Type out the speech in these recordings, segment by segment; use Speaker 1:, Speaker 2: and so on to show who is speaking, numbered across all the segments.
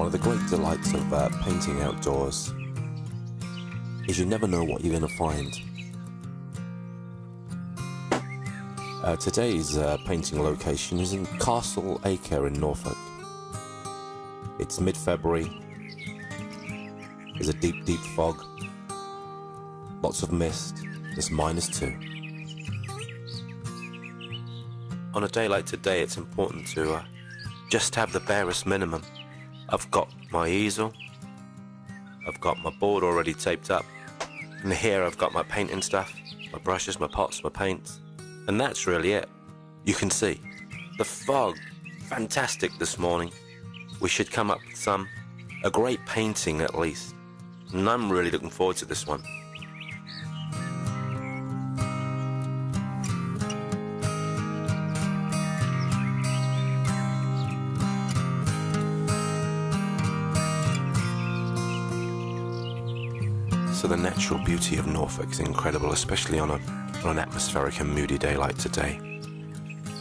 Speaker 1: One of the great delights of painting outdoors is you never know what you're going to find. Today's painting location is in Castle Acre in Norfolk. It's mid-February. There's a deep, deep fog. Lots of mist. It's -2. On a day like today, it's important to just have the barest minimum. I've got my easel, I've got my board already taped up, and here I've got my painting stuff, my brushes, my pots, my paints, and that's really it. You can see the fog, fantastic this morning. We should come up with a great painting at least, and I'm really looking forward to this one. So the natural beauty of Norfolk is incredible, especially on an atmospheric and moody day like today.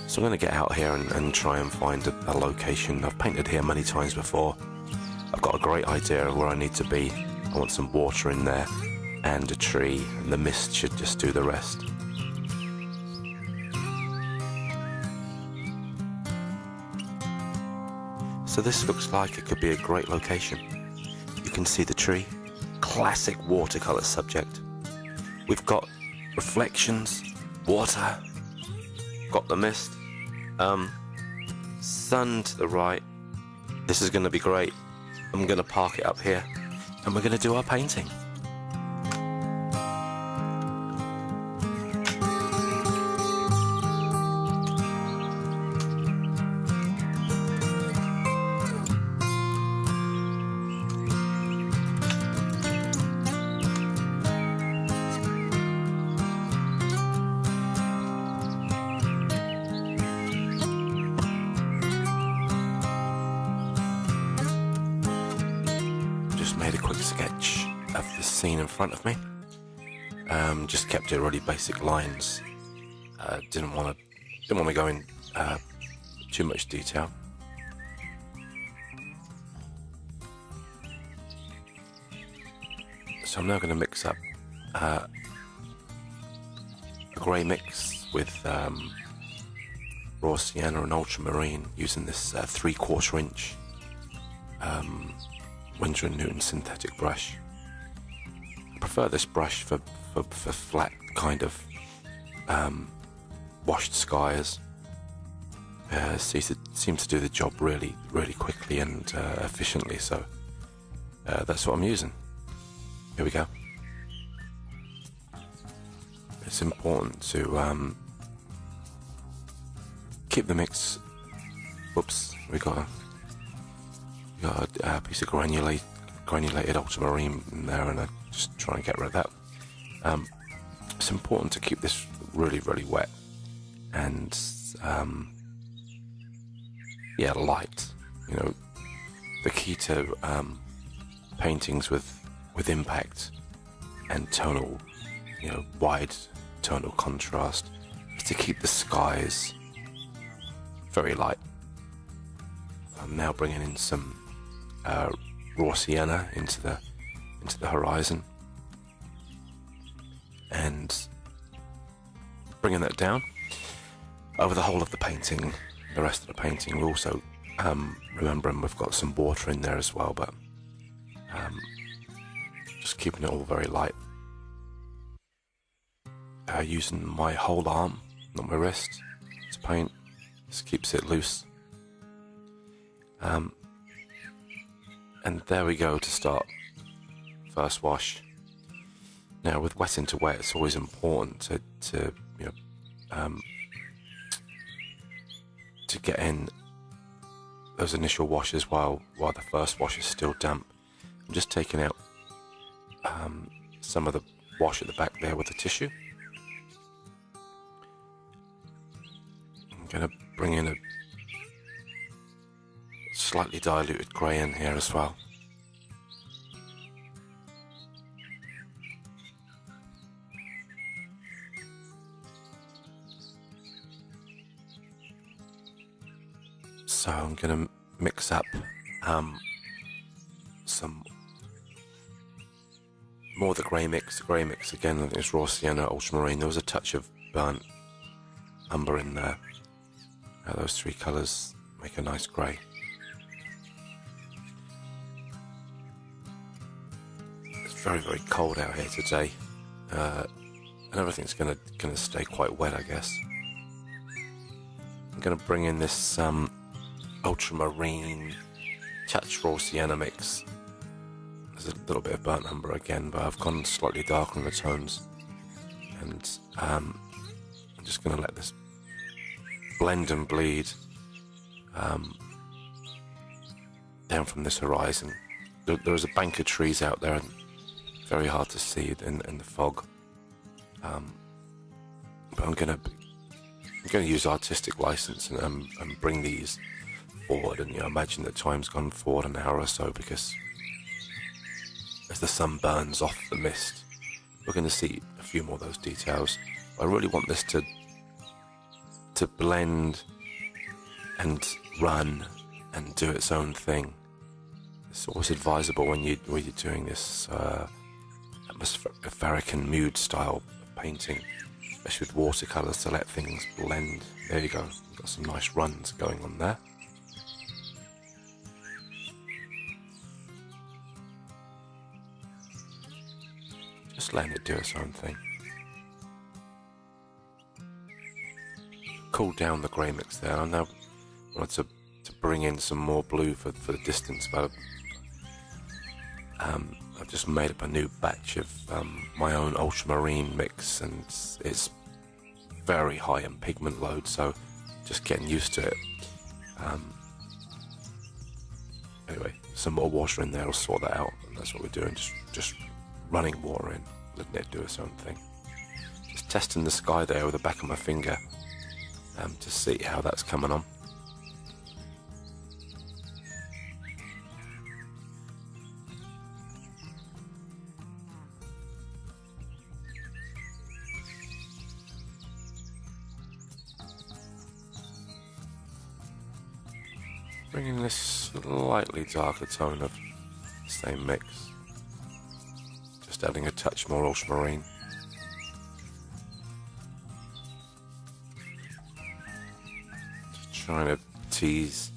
Speaker 1: So I'm going to get out here and try and find a location. I've painted here many times before. I've got a great idea of where I need to be. I want some water in there and a tree, and the mist should just do the rest. So this looks like it could be a great location. You can see the tree. Classic watercolour subject. We've got reflections, water, got the mist, sun to the right. This is going to be great. I'm going to park it up here and we're going to do our painting. Made a quick sketch of the scene in front of me. Just kept it really basic lines. Didn't want to go in too much detail. So I'm now going to mix up a grey mix with raw sienna and ultramarine using this 3/4 inch Winsor & Newton synthetic brush. I prefer this brush for flat kind of washed skies. Seems to do the job really quickly and efficiently, so that's what I'm using. Here we go. It's important to keep the mix. Whoops, we got a piece of granulated ultramarine in there, and I just try and get rid of that. It's important to keep this really wet and light. You know, the key to paintings with impact and tonal, wide tonal contrast is to keep the skies very light. I'm now bringing in some raw sienna into the horizon and bringing that down over the whole of the painting. The rest of the painting, we're also remembering we've got some water in there as well, but just keeping it all very light. Using my whole arm, not my wrist, to paint. Just keeps it loose. And there we go to start. First wash. Now with wet into wet, it's always important to get in those initial washes while the first wash is still damp. I'm just taking out some of the wash at the back there with the tissue. I'm going to bring in a slightly diluted grey in here as well. So I'm going to mix up some more of the grey mix. The grey mix again, I think it's raw sienna, ultramarine. There was a touch of burnt umber in there. Those three colours make a nice grey. It's very, very cold out here today, and everything's gonna stay quite wet, I guess. I'm gonna bring in this ultramarine touch raw sienna mix. There's a little bit of burnt umber again, but I've gone slightly darker on the tones, and I'm just going to let this blend and bleed down from this horizon. There is a bank of trees out there, and very hard to see in the fog. But I'm going to use artistic license and bring these forward, and imagine that time's gone forward an hour or so, because as the sun burns off the mist, we're going to see a few more of those details. I really want this to blend and run and do its own thing. It's always advisable when you're doing this atmospheric and mood style painting, especially with watercolours, to let things blend. There you go, you've got some nice runs going on there. Just letting it do its own thing. Cooled down the grey mix there. I now wanted to bring in some more blue for the distance, but I've just made up a new batch of my own ultramarine mix, and it's very high in pigment load, so just getting used to it. Anyway, some more water in there will sort that out, and that's what we're doing, just running water in, letting it do its own thing. Just testing the sky there with the back of my finger to see how that's coming on. Bringing this slightly darker tone of the same mix. Just adding a touch more ultramarine. Just trying to tease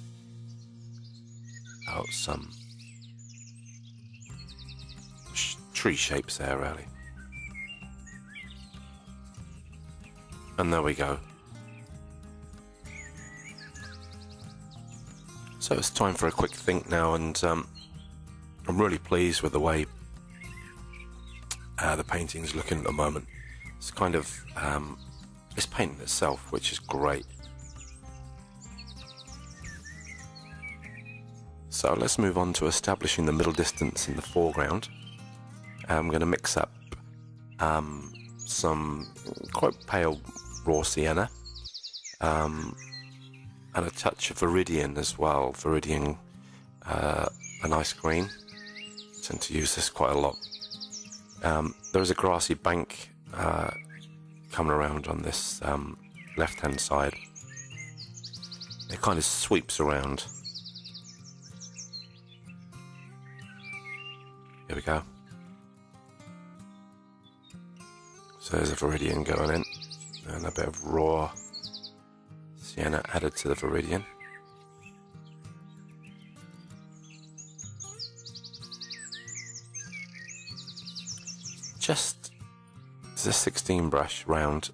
Speaker 1: out some tree shapes there, really. And there we go. So it's time for a quick think now, and I'm really pleased with the way the painting's looking at the moment. It's kind of it's painting itself, which is great. So let's move on to establishing the middle distance in the foreground. I'm going to mix up some quite pale raw sienna, and a touch of Viridian as well. Viridian, a nice green. I tend to use this quite a lot. There is a grassy bank coming around on this left-hand side. It kind of sweeps around. Here we go. So there's a Viridian going in, and a bit of raw sienna added to the Viridian. Just as a 16 brush round,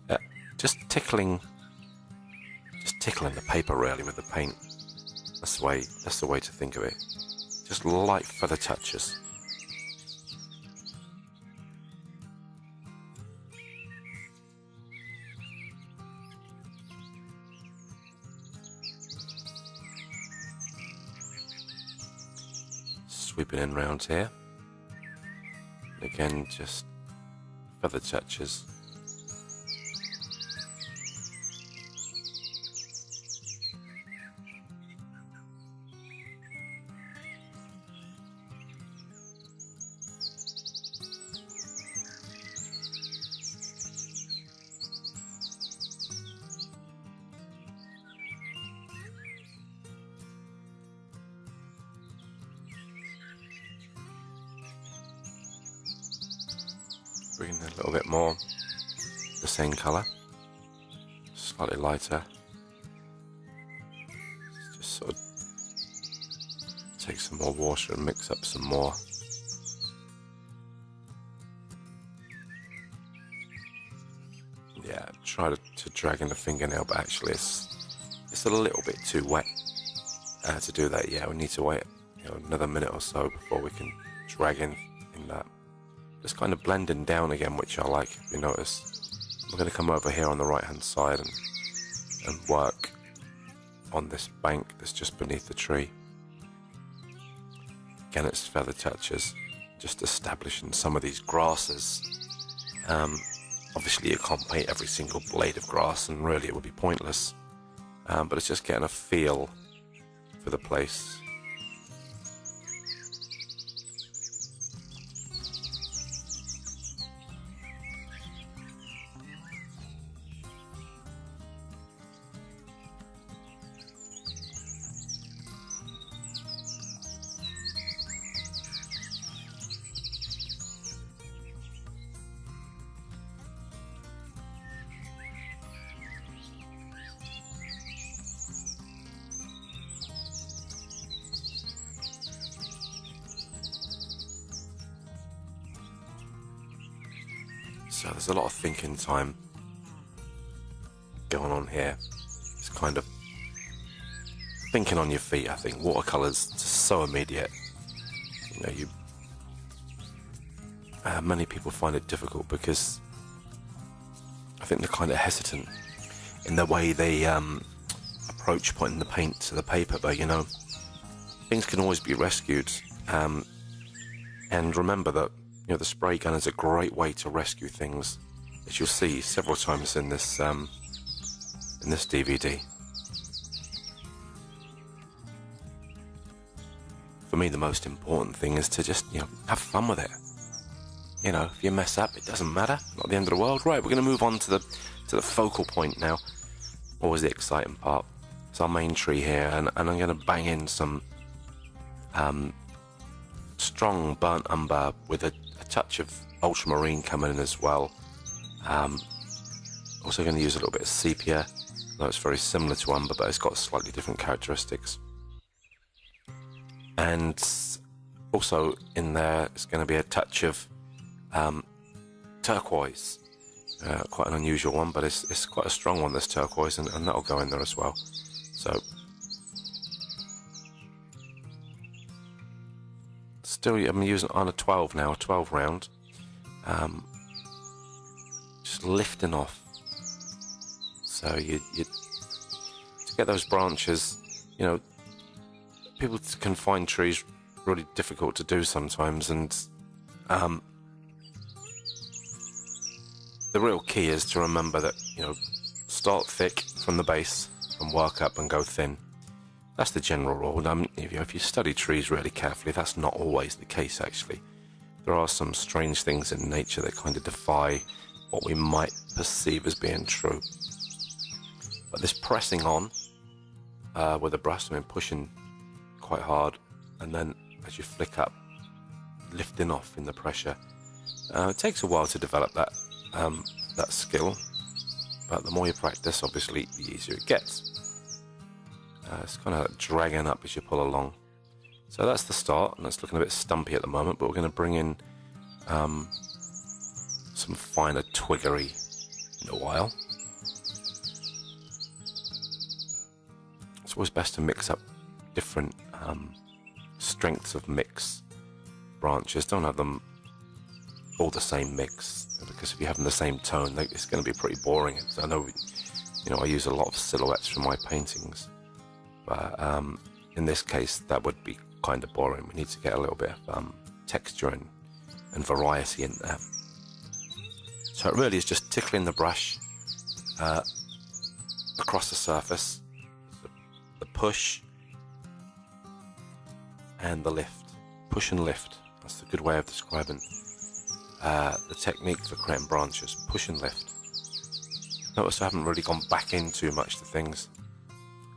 Speaker 1: just tickling the paper really with the paint. That's the way to think of it. Just light feather touches. Sweeping in round here. Again, just feather touches. bring in a little bit more, the same colour, slightly lighter. Just sort of take some more water and mix up some more. Yeah, try to drag in the fingernail, but actually it's a little bit too wet to do that. Yeah, we need to wait, another minute or so before we can drag in that. Just kind of blending down again, which I like. If you notice, we're going to come over here on the right hand side and work on this bank that's just beneath the tree. Again, it's feather touches, just establishing some of these grasses. Obviously you can't paint every single blade of grass, and really it would be pointless, but it's just getting a feel for the place. So there's a lot of thinking time going on here. It's kind of thinking on your feet, I think. Watercolour's just so immediate. Many people find it difficult because I think they're kind of hesitant in the way they approach putting the paint to the paper, but things can always be rescued. And remember that the spray gun is a great way to rescue things, as you'll see several times in this DVD. For me, the most important thing is to just have fun with it. If you mess up, it doesn't matter. Not the end of the world. Right, we're going to move on to the focal point now. Always the exciting part. It's our main tree here, and I'm going to bang in some strong burnt umber with a touch of ultramarine coming in as well. Also going to use a little bit of sepia. Though it's very similar to umber, but it's got slightly different characteristics. And also in there is going to be a touch of turquoise. Quite an unusual one, but it's quite a strong one, this turquoise, and that'll go in there as well. So still, I'm using on a 12 now, a 12 round. Just lifting off. So you to get those branches, people can find trees really difficult to do sometimes, and the real key is to remember that start thick from the base and work up and go thin. That's the general rule. If you study trees really carefully, that's not always the case, actually. There are some strange things in nature that kind of defy what we might perceive as being true. But this pressing on with the brush, pushing quite hard, and then as you flick up, lifting off in the pressure. It takes a while to develop that skill, but the more you practice, obviously, the easier it gets. It's kind of dragging up as you pull along. So that's the start, and it's looking a bit stumpy at the moment, but we're going to bring in some finer twiggery in a while. It's always best to mix up different strengths of mix branches. Don't have them all the same mix, because if you have them the same tone, it's going to be pretty boring. I know, I use a lot of silhouettes for my paintings. But in this case, that would be kind of boring. We need to get a little bit of texture and variety in there. So it really is just tickling the brush across the surface, the push and the lift. Push and lift. That's a good way of describing the technique for creating branches. Push and lift. Notice I haven't really gone back in too much to things.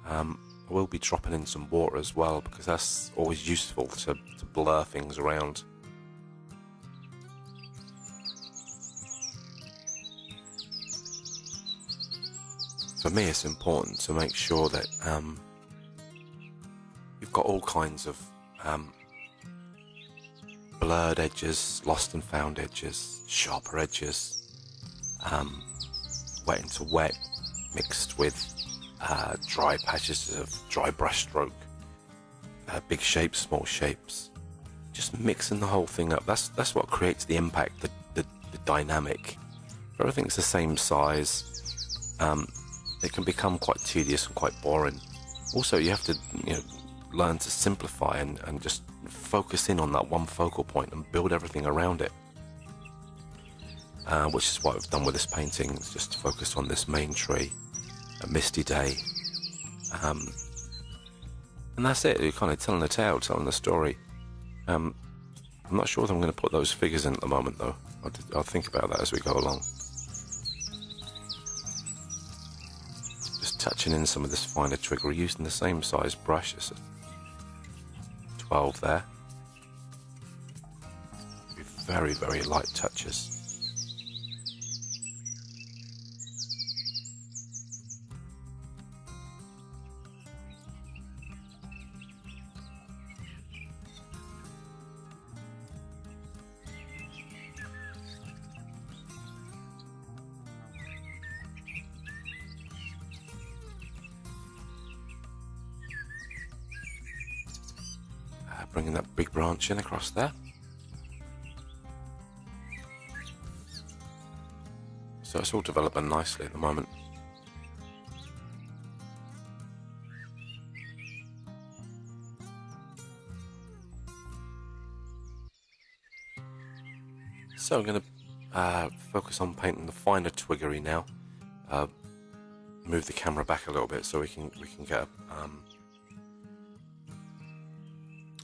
Speaker 1: I will be dropping in some water as well, because that's always useful to blur things around. for me it's important to make sure that you've got all kinds of blurred edges, lost and found edges, sharper edges, wet into wet, mixed with dry patches of dry brush stroke, big shapes, small shapes, just mixing the whole thing up. That's what creates the impact, the dynamic. If everything's the same size, it can become quite tedious and quite boring. Also, you have to learn to simplify and just focus in on that one focal point and build everything around it, which is what I've done with this painting. It's just focus on this main tree, a misty day, and that's it. You're kind of telling a tale, telling a story. I'm not sure if I'm going to put those figures in at the moment, though. I'll think about that as we go along. Just touching in some of this finer trickery, using the same size brush as 12 there. Very, very light touches. Bringing that big branch in across there. So it's all developing nicely at the moment. So I'm going to focus on painting the finer twiggery now. Move the camera back a little bit so we can get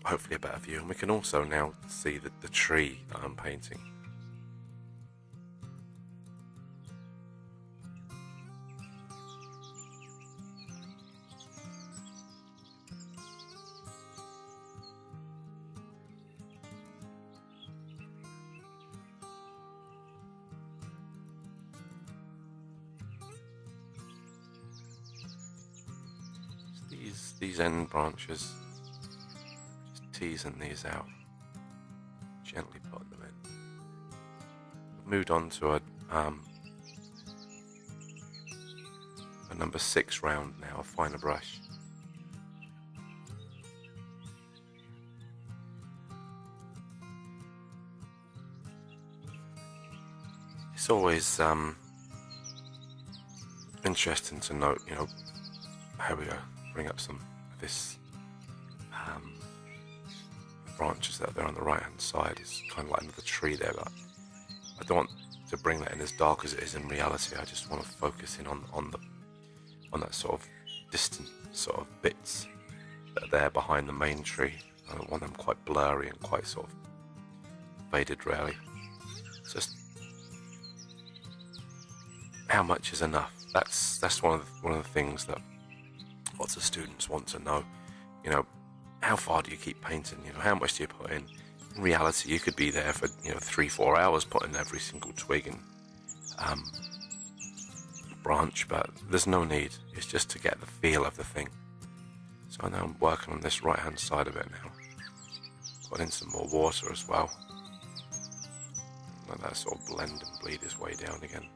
Speaker 1: hopefully a better view, and we can also now see the tree that I'm painting. These end branches, teasing these out, gently putting them in. I've moved on to a number 6 round now, a finer brush. It's always interesting to note, here we go, bring up some of this branches that are there on the right hand side. It's kind of like another tree there, but I don't want to bring that in as dark as it is in reality. I just want to focus in on that sort of distant sort of bits that are there behind the main tree. I don't want them quite blurry and quite sort of faded really. It's just how much is enough. That's one of the things that lots of students want to know. How far do you keep painting? How much do you put in? In reality, you could be there for 3-4 hours putting every single twig and branch, but there's no need. It's just to get the feel of the thing. So I know I'm working on this right hand side of it now. Put in some more water as well. Let that sort of blend and bleed its way down again.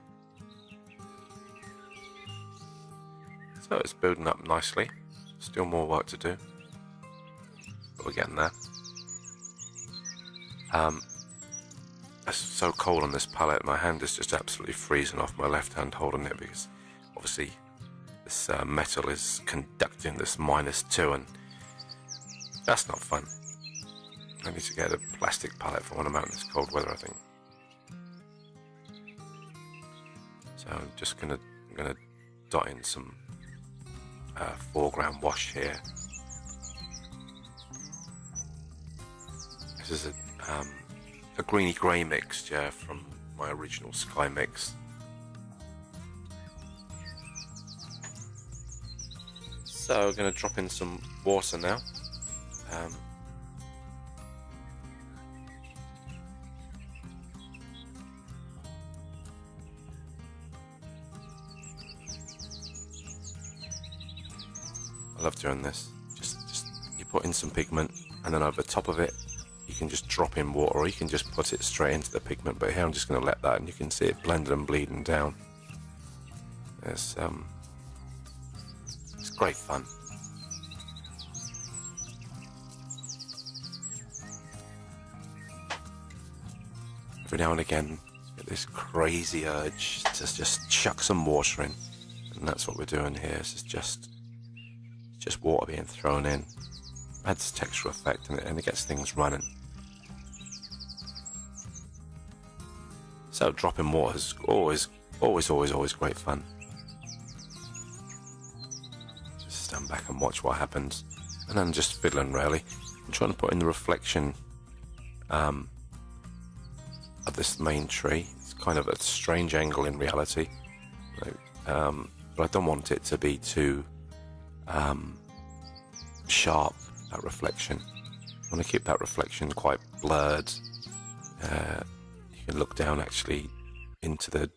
Speaker 1: So it's building up nicely. Still more work to do, but we're getting there. It's so cold on this palette, my hand is just absolutely freezing off, my left hand holding it, because obviously this metal is conducting this -2, and that's not fun. I need to get a plastic palette for when I'm out in this cold weather, I think. So I'm just gonna dot in some foreground wash here. This is a greeny grey mixture from my original Sky mix. So we're going to drop in some water now. love doing this. Just you put in some pigment, and then over the top of it you can just drop in water, or you can just put it straight into the pigment. But here I'm just going to let that, and you can see it blended and bleeding down. It's great fun. Every now and again, get this crazy urge to just chuck some water in, and that's what we're doing here. It's just water being thrown in. Adds texture effect, and it gets things running. So dropping water is always great fun. Just stand back and watch what happens, and then just fiddling really. I'm trying to put in the reflection of this main tree. It's kind of a strange angle in reality, but I don't want it to be too sharp, that reflection. I want to keep that reflection quite blurred. You can look down actually into the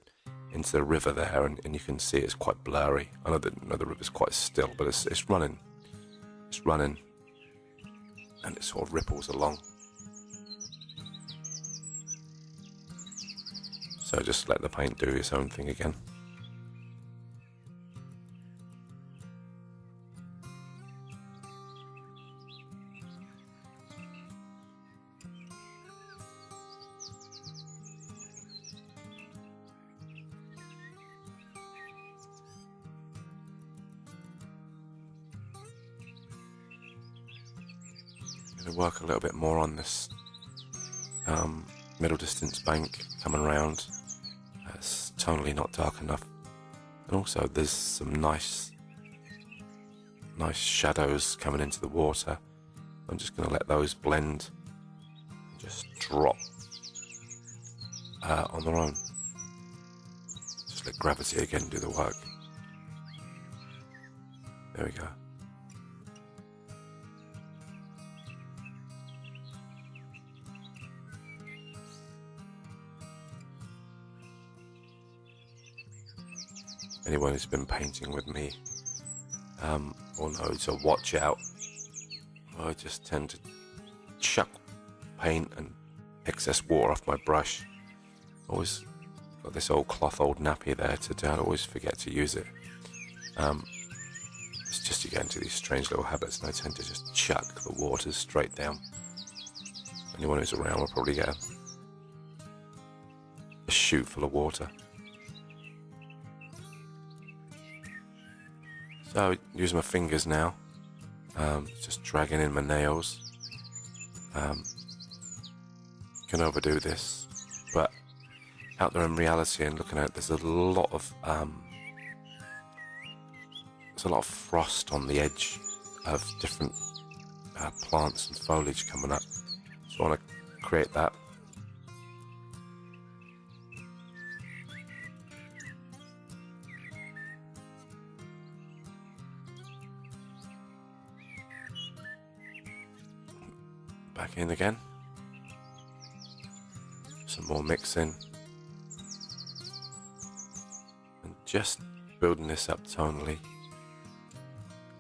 Speaker 1: river there, and you can see it's quite blurry. I know the river's quite still, but it's running, and it sort of ripples along. So just let the paint do its own thing again. I'm going to work a little bit more on this middle distance bank coming around. It's tonally not dark enough, and also there's some nice shadows coming into the water. I'm just going to let those blend and just drop on their own. Just let gravity again do the work. There we go. Anyone who's been painting with me will know to watch out. I just tend to chuck paint and excess water off my brush. Always got this old nappy there to I always forget to use it. It's just you get into these strange little habits, and I tend to just chuck the water straight down. Anyone who's around will probably get a chute full of water. So using my fingers now, just dragging in my nails. Can overdo this, but out there in reality and looking at it, there's a lot of frost on the edge of different plants and foliage coming up. So I want to create that. Back in again. Some more mixing. And just building this up tonally.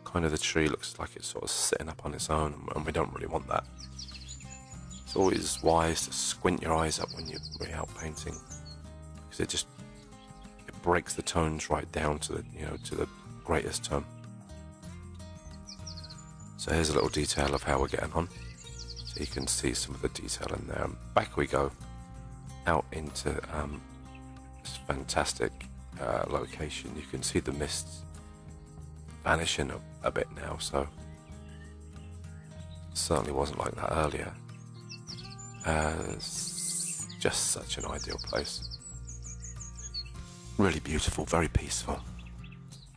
Speaker 1: Kind of the tree looks like it's sort of sitting up on its own, and we don't really want that. It's always wise to squint your eyes up when you're out painting, because it breaks the tones right down to the greatest tone. So here's a little detail of how we're getting on. So you can see some of the detail in there. And back we go out into this fantastic location. You can see the mists vanishing a bit now, so it certainly wasn't like that earlier. It's just such an ideal place. Really beautiful, very peaceful.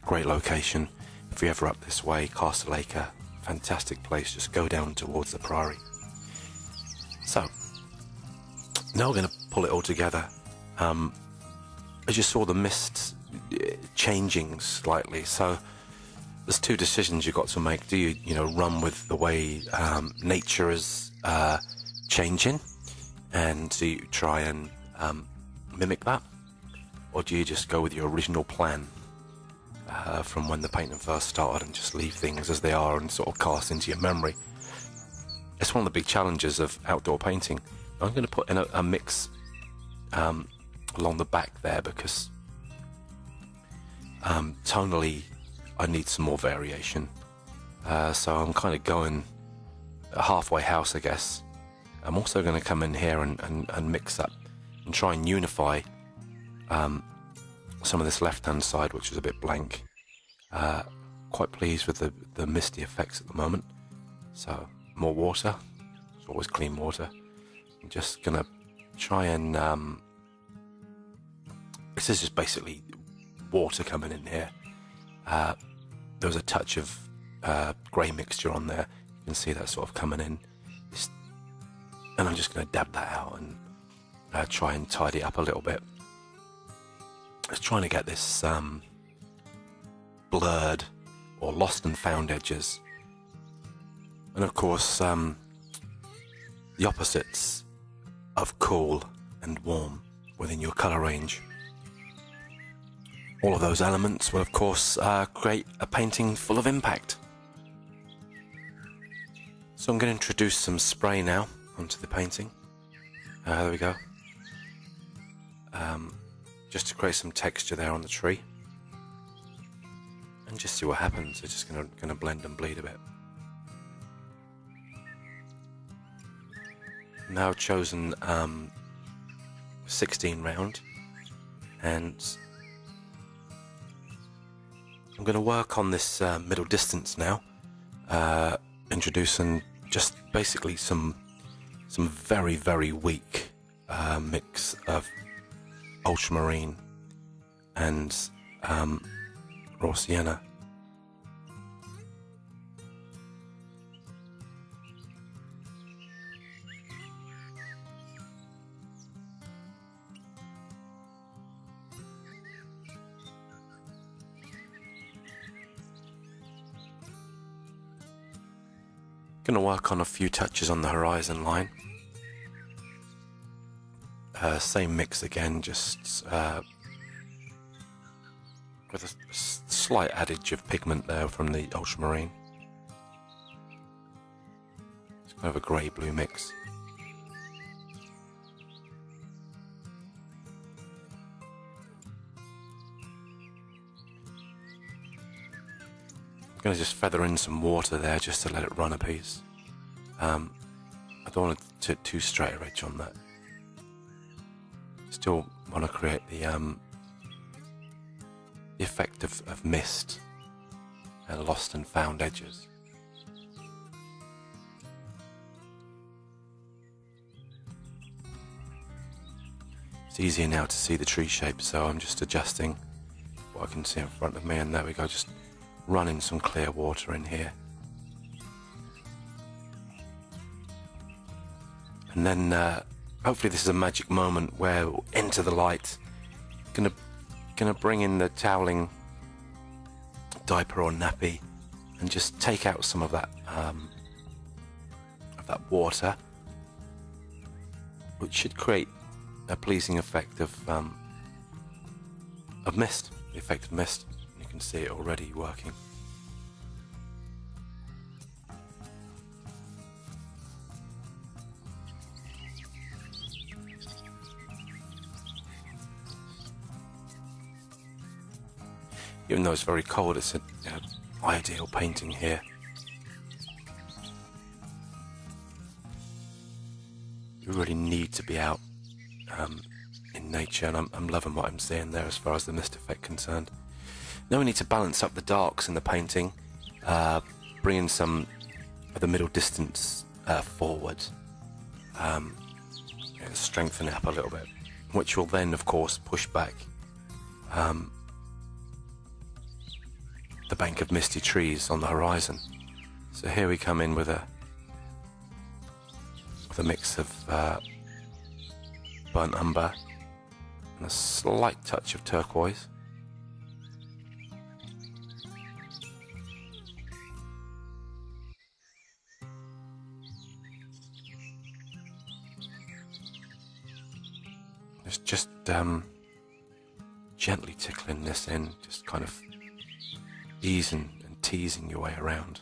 Speaker 1: Great location. If you're ever up this way, Castle Acre, fantastic place. Just go down towards the Priory. So, now we're going to pull it all together. As you saw, the mist changing slightly. So, there's two decisions you've got to make. Do you run with the way nature is changing, and do you try and mimic that, or do you just go with your original plan? from when the painting first started, and just leave things as they are and sort of cast into your memory. It's one of the big challenges of outdoor painting. I'm going to put in a mix along the back there, because tonally I need some more variation. So I'm kind of going a halfway house, I guess. I'm also going to come in here and mix up and try and unify some of this left-hand side, which is a bit blank. Quite pleased with the misty effects at the moment. So more water. It's always clean water. I'm just going to try and... this is just basically water coming in here. There was a touch of grey mixture on there. You can see that sort of coming in. And I'm just going to dab that out and try and tidy it up a little bit. Just trying to get this blurred or lost and found edges. And of course, the opposites of cool and warm within your colour range. All of those elements will, of course, create a painting full of impact. So I'm going to introduce some spray now onto the painting. There we go. Just to create some texture there on the tree. And just see what happens. It's just going to blend and bleed a bit. Now I've chosen 16 round, and I'm going to work on this middle distance now, introducing just basically some very, very weak mix of ultramarine and raw sienna. Going to work on a few touches on the horizon line. Same mix again, just with a slight adage of pigment there from the ultramarine. It's kind of a grey-blue mix. I'm going to just feather in some water there just to let it run a piece. I don't want to too straight a edge on that. Still want to create the effect of mist and lost and found edges. It's easier now to see the tree shape, so I'm just adjusting what I can see in front of me, and there we go, just running some clear water in here. And then hopefully this is a magic moment where we'll enter the light. Gonna bring in the toweling diaper or nappy and just take out some of that water, which should create a pleasing effect of mist. The effect of mist. You can see it already working. Even though it's very cold, it's an ideal painting here. You really need to be out in nature, and I'm loving what I'm seeing there as far as the mist effect concerned. Now we need to balance up the darks in the painting, bringing some of the middle distance forward, strengthen it up a little bit, which will then, of course, push back the bank of misty trees on the horizon. So here we come in with a mix of burnt umber and a slight touch of turquoise. Just gently tickling this in, just kind of easing and teasing your way around.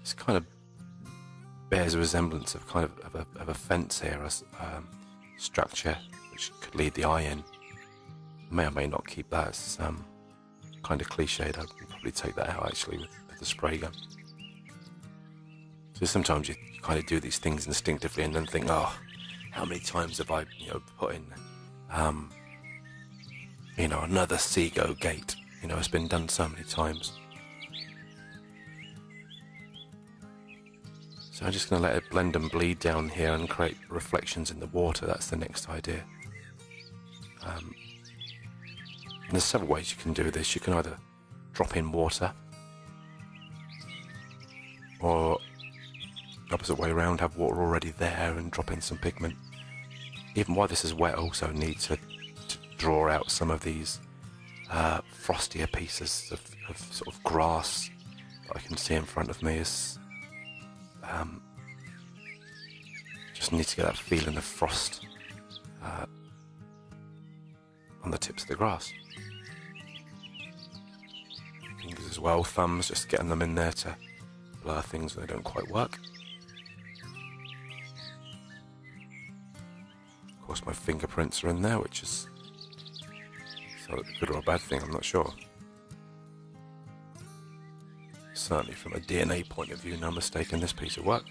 Speaker 1: This kind of bears a resemblance of of a fence here, a structure which could lead the eye in. May or may not keep that. It's kind of cliched. I'd probably take that out actually with the spray gun. So sometimes you kind of do these things instinctively and then think, oh, how many times have I, put in, another Seago gate? It's been done so many times. So I'm just going to let it blend and bleed down here and create reflections in the water. That's the next idea. And there's several ways you can do this. You can either drop in water, or opposite way around, have water already there and drop in some pigment. Even while this is wet, I also need to draw out some of these frostier pieces of sort of grass that I can see in front of me. Just need to get that feeling of frost on the tips of the grass. Fingers as well, thumbs, just getting them in there to blur things when they don't quite work. Of course, my fingerprints are in there, which is a good or a bad thing, I'm not sure. Certainly from a DNA point of view, no mistake in this piece of work.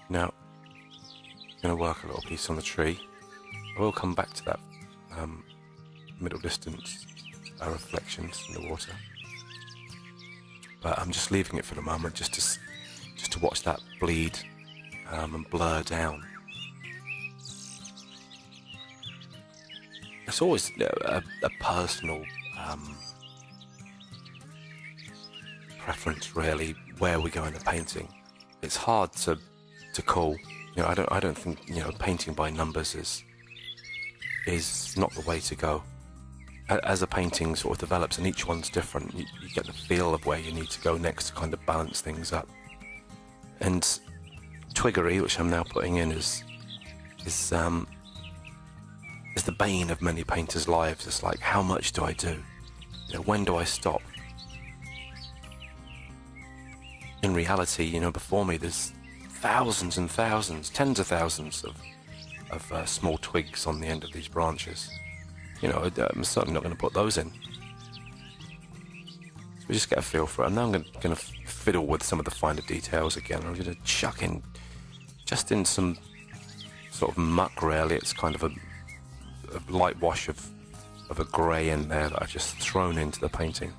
Speaker 1: Now, I'm going to work a little piece on the tree. I will come back to that middle distance reflections in the water, but I'm just leaving it for the moment, just to watch that bleed and blur down. It's always a personal preference, really, where we go in the painting. It's hard to call. I don't think painting by numbers is not the way to go. As a painting sort of develops, and each one's different, you get the feel of where you need to go next to kind of balance things up. And twiggery, which I'm now putting in, is the bane of many painters' lives. It's like, how much do I do? When do I stop? In reality, before me there's thousands and thousands, tens of thousands of small twigs on the end of these branches. I'm certainly not going to put those in. So we just get a feel for it. And now I'm going to fiddle with some of the finer details again. I'm going to chuck in, just in some sort of muck, really. It's kind of a light wash of a grey in there that I've just thrown into the painting.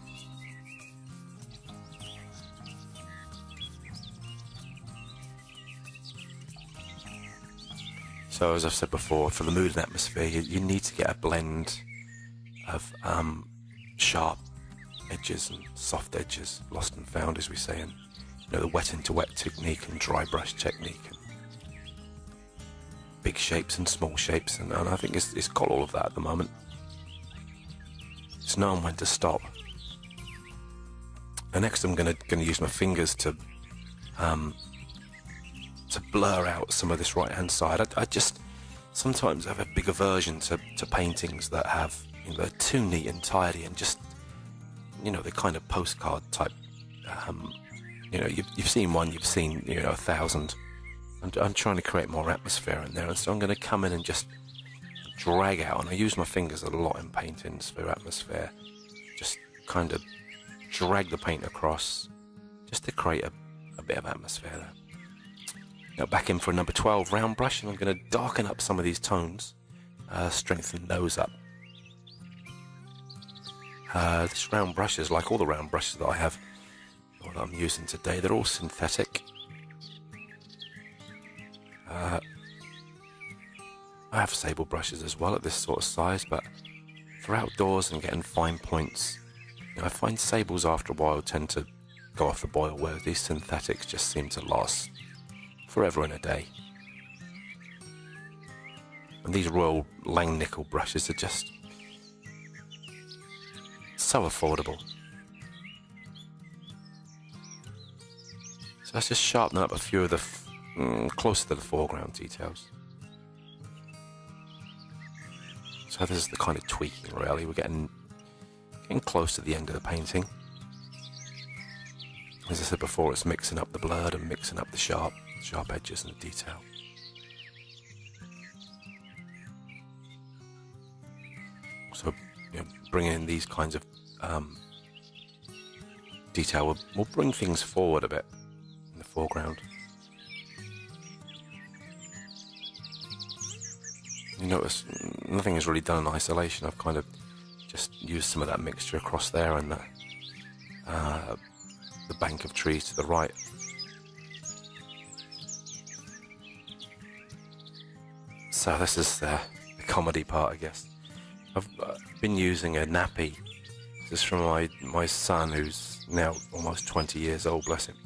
Speaker 1: So as I've said before, for the mood and atmosphere, you need to get a blend of sharp edges and soft edges, lost and found, as we say, and the wet into wet technique and dry brush technique, and big shapes and small shapes, and I think it's got all of that at the moment. It's knowing when to stop. And next, I'm going to use my fingers to blur out some of this right-hand side. I just sometimes have a big aversion to paintings that have, they're too neat and tidy and just, they're kind of postcard type. You've seen one, you've seen, 1,000. I'm trying to create more atmosphere in there, and so I'm going to come in and just drag out, and I use my fingers a lot in paintings for atmosphere, just kind of drag the paint across just to create a bit of atmosphere there. Now back in for a number 12 round brush, and I'm going to darken up some of these tones, strengthen those up. This round brush is like all the round brushes that I have, or that I'm using today. They're all synthetic. I have sable brushes as well at this sort of size, but for outdoors and getting fine points, I find sables after a while tend to go off the boil, whereas these synthetics just seem to last forever and a day. And these Royal Langnickel brushes are just so affordable. let's just sharpen up a few of the closer to the foreground details. So this is the kind of tweaking, really. We're getting close to the end of the painting. As I said before, it's mixing up the blurred and mixing up the sharp edges and the detail. So, bringing in these kinds of detail will bring things forward a bit in the foreground. You notice nothing is really done in isolation. I've kind of just used some of that mixture across there and the bank of trees to the right. So this is the comedy part, I guess. I've been using a nappy. This is from my son, who's now almost 20 years old, bless him.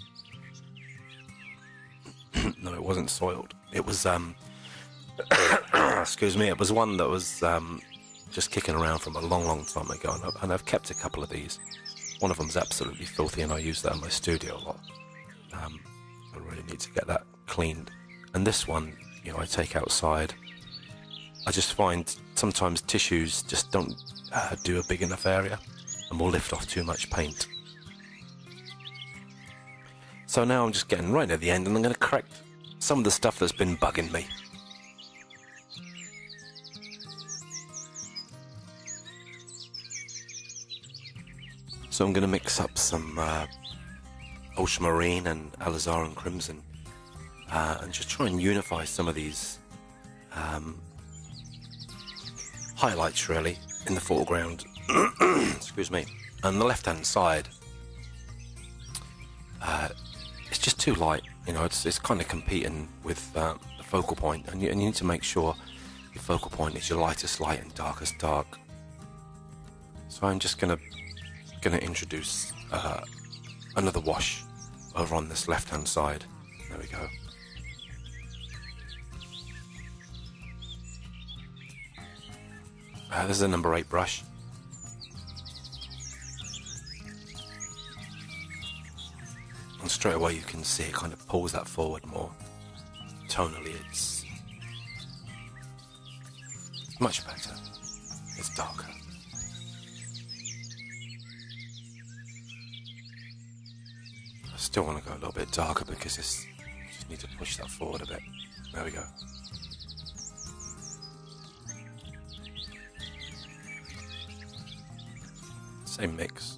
Speaker 1: No, it wasn't soiled. It was, excuse me, it was one that was just kicking around from a long time ago, and I've kept a couple of these. One of them's absolutely filthy, and I use that in my studio a lot. I really need to get that cleaned. And this one, I take outside. I just find sometimes tissues just don't do a big enough area and will lift off too much paint. So now I'm just getting right at the end, and I'm going to correct some of the stuff that's been bugging me. So I'm going to mix up some ultramarine and alizarin crimson and just try and unify some of these highlights really in the foreground. Excuse me. On the left hand side, it's just too light. It's kind of competing with the focal point, and you need to make sure your focal point is your lightest light and darkest dark. So I'm just going to introduce another wash over on this left hand side. There we go. This is a number 8 brush. And straight away you can see it kind of pulls that forward more. Tonally it's much better. It's darker. I still want to go a little bit darker because I just need to push that forward a bit. There we go. Same mix.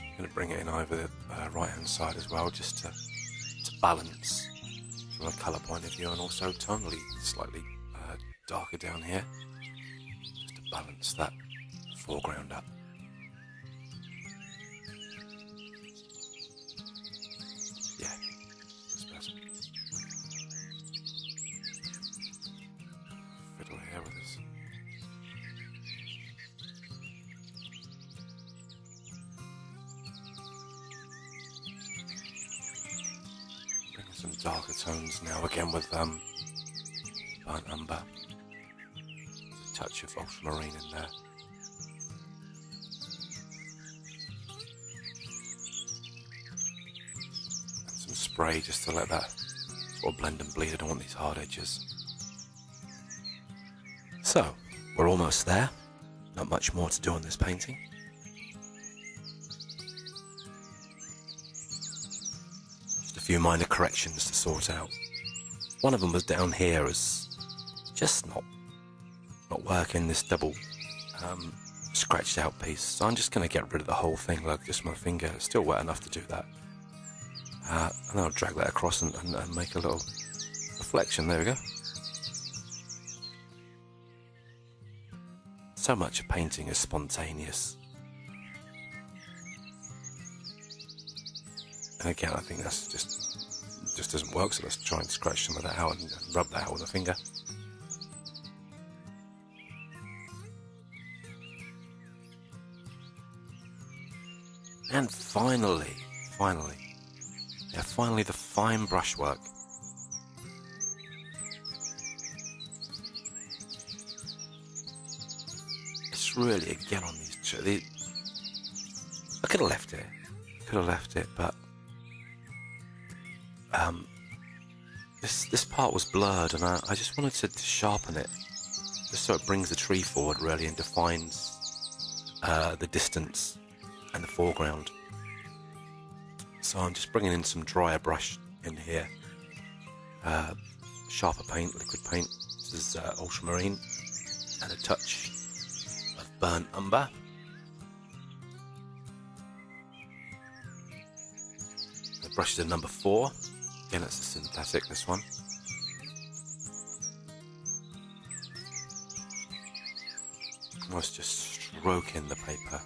Speaker 1: I'm going to bring it in over the right hand side as well, just to balance from a colour point of view, and also tonally slightly darker down here, just to balance that foreground up. Yeah, that's better. Fiddle here with this. Bringing some darker tones now, again with burnt umber. A touch of ultramarine in there. Spray just to let that sort of blend and bleed. I don't want these hard edges. So, we're almost there. Not much more to do on this painting. Just a few minor corrections to sort out. One of them was down here as just not working, this double scratched out piece. So I'm just going to get rid of the whole thing, like just my finger. It's still wet enough to do that. And then I'll drag that across and make a little reflection. There we go. So much of painting is spontaneous. And again, I think that's just doesn't work, so let's try and scratch some of that out and rub that out with a finger. And finally, Yeah, finally the fine brushwork. It's really, again, on these, I could have left it, but this part was blurred, and I just wanted to sharpen it, just so it brings the tree forward really and defines the distance and the foreground. So I'm just bringing in some drier brush in here, sharper paint, liquid paint. This is ultramarine, and a touch of burnt umber. The brush is a number 4. Again, it's a synthetic, this one. Almost just stroking the paper.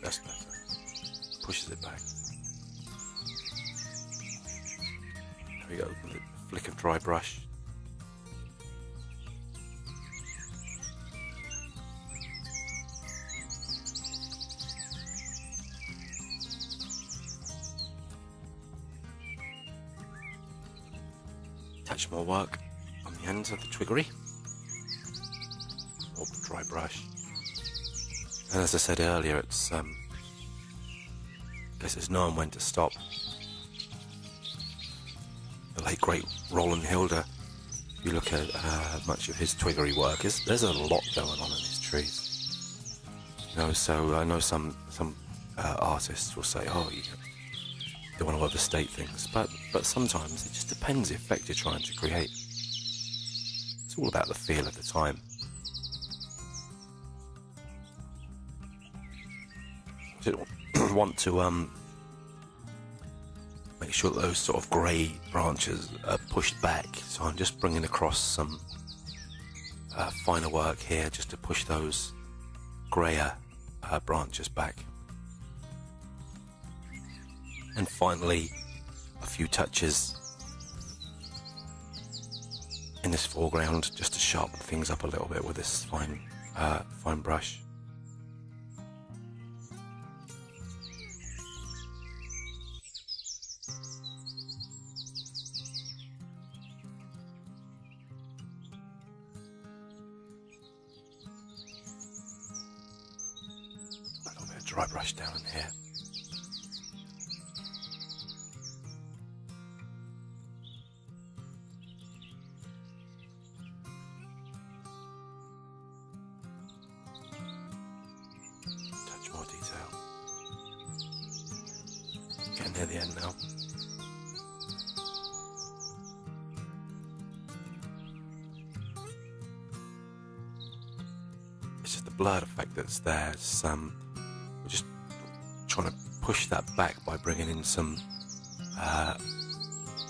Speaker 1: That's better. Pushes it back. There we go, with a flick of dry brush. Touch more work on the ends of the twiggery. More dry brush. And as I said earlier, it's I guess it's knowing when to stop. The late great Roland Hilder, if you look at much of his twiggery work, there's a lot going on in his trees. You know, so I know some artists will say, oh, you don't want to overstate things, but sometimes it just depends the effect you're trying to create. It's all about the feel of the time. I want to make sure that those sort of grey branches are pushed back, so I'm just bringing across some finer work here just to push those greyer branches back. And finally, a few touches in this foreground just to sharpen things up a little bit with this fine brush. A little bit of dry brush down in here. More detail. Getting near the end now. It's just the blurred effect that's there. It's, we're just trying to push that back by bringing in some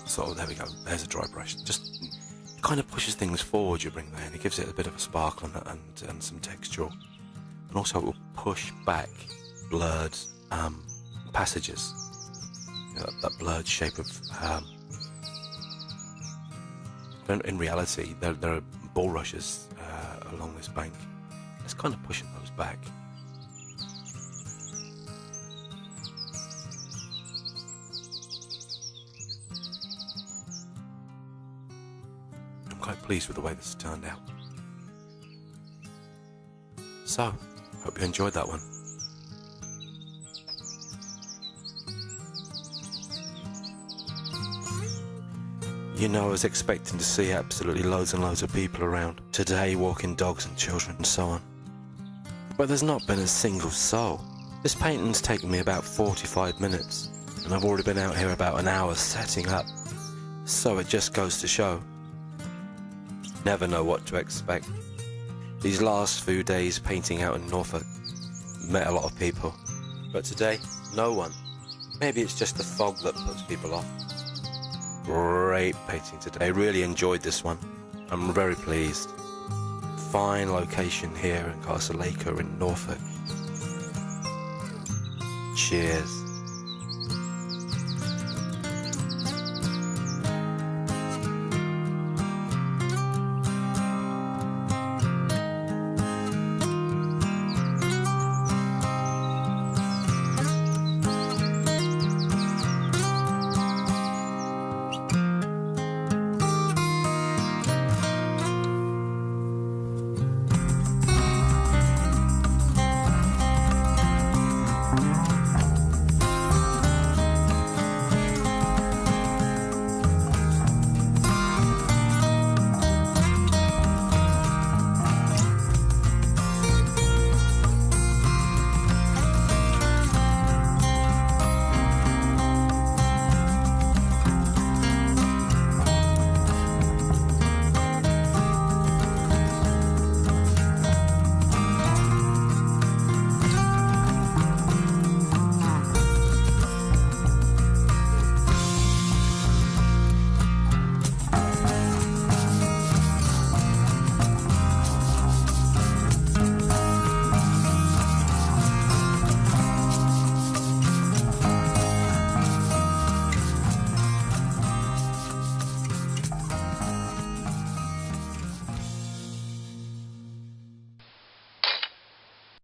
Speaker 1: sort of, there we go, there's a dry brush. Just kind of pushes things forward, you bring that in. It gives it a bit of a sparkle and some texture. And also it will push back blurred passages, you know, that blurred shape of in reality there are bulrushes along this bank. It's kind of pushing those back. I'm quite pleased with the way this turned out. So, hope you enjoyed that one. You know, I was expecting to see absolutely loads and loads of people around today, walking dogs and children and so on. But there's not been a single soul. This painting's taken me about 45 minutes, and I've already been out here about an hour setting up. So it just goes to show. Never know what to expect. These last few days painting out in Norfolk, met a lot of people, but today, no one. Maybe it's just the fog that puts people off. Great painting today, really enjoyed this one. I'm very pleased. Fine location here in Castle Acre in Norfolk. Cheers.